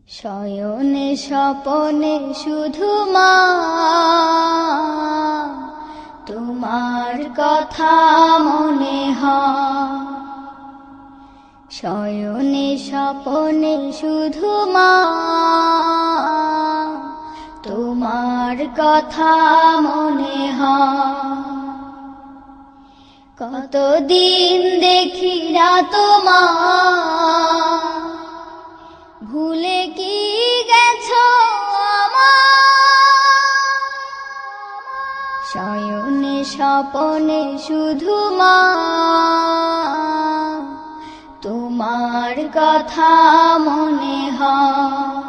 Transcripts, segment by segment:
শয়নে স্বপনে শুধু মা, তোমার কথা মনে হয়। শয়নে স্বপনে শুধু মা, তোমার কথা মনে হয়। কতদিন দেখি না তোমার, ভুলে কি গেছো আমায়। শয়নে স্বপনে শুধু মা, তোমার কথা মনে হয়।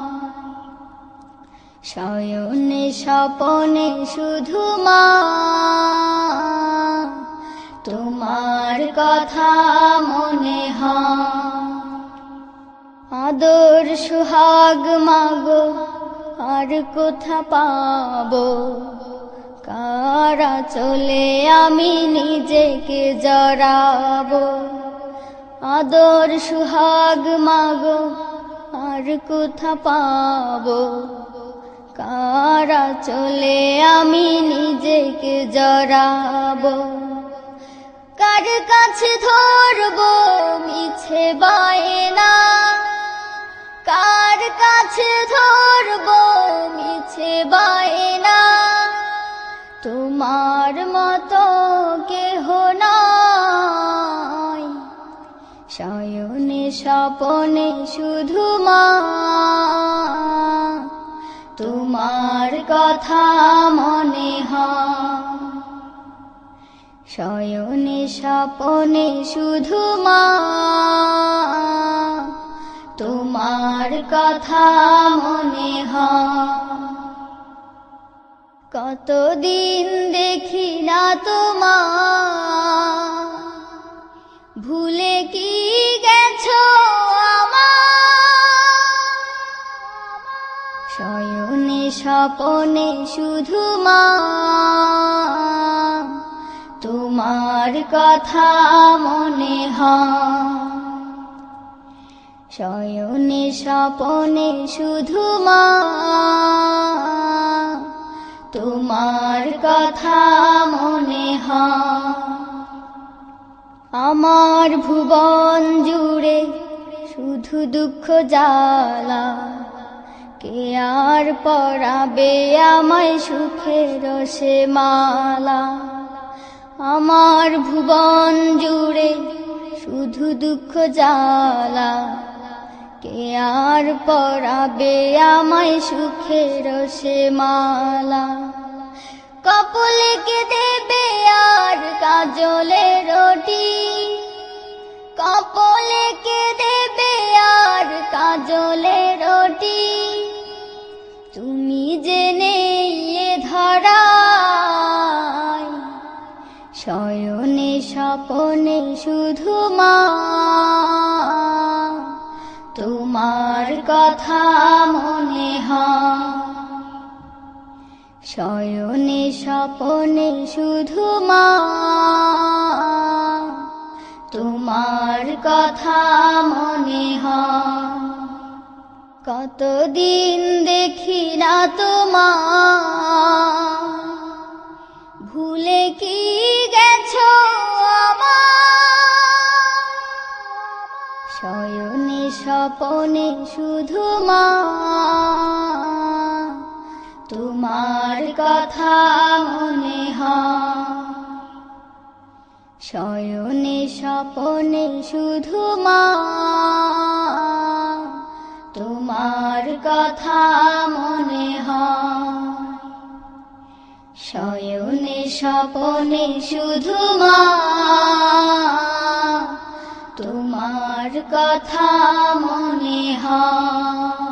শয়নে স্বপনে শুধু মা, তোমার কথা মনে হয়। আদর সুহাগ মাগো আর কোথা পাবো, কারা চলে আমি নিজেকে জড়াবো। আদর সুহাগ মাগো আর কোথা পাবো, কারা চলে আমি নিজেকে জড়াবো। কার কাছে ধরবো মিছে বায়না, কার কাছে ধরবো মিছে বায়না। তোমার মতো কেহ নাই। শয়নে স্বপনে শুধু মা, তোমার কথা মনে হয়। শয়নে স্বপনে শুধু মা, তোমার কথা মনে হয়। কতদিন দেখি না তোমার, ভুলে কি গেছো আমায়। শয়নে স্বপনে শুধু মা, তোমার কথা মনে হয়। শয়নে স্বপনে শুধু মা, তোমার কথা মনে হয়। আমার ভুবন জুড়ে শুধু দুঃখ জ্বালা, কে আর পরাবে আমায় সুখের সে মালা। আমার ভুবন জুড়ে শুধু দুঃখ জ্বালা, কে আর পরাবে আমায় সুখের সে মালা। কপালে কে দেবে আর কাজলে রুটি, কপালে কে দেবে আর কাজলে রুটি। তুমি জেনে এ ধরায়। শয়নে স্বপনে শুধু মা, তোমার কথা মনে হয়। শয়নে স্বপনে শুধু মা, তোমার কথা মনে হয়। কতদিন দেখি না তোমার, ভুলে কি গেছো আমায়। শয়নে স্বপনে শুধু মা, তোমার কথা মনে হয়। শয়নে স্বপনে শুধু মা, তোমার কথা মনে হয়। শয়নে স্বপনে শুধু মা, তোমার কথা মনে হয়।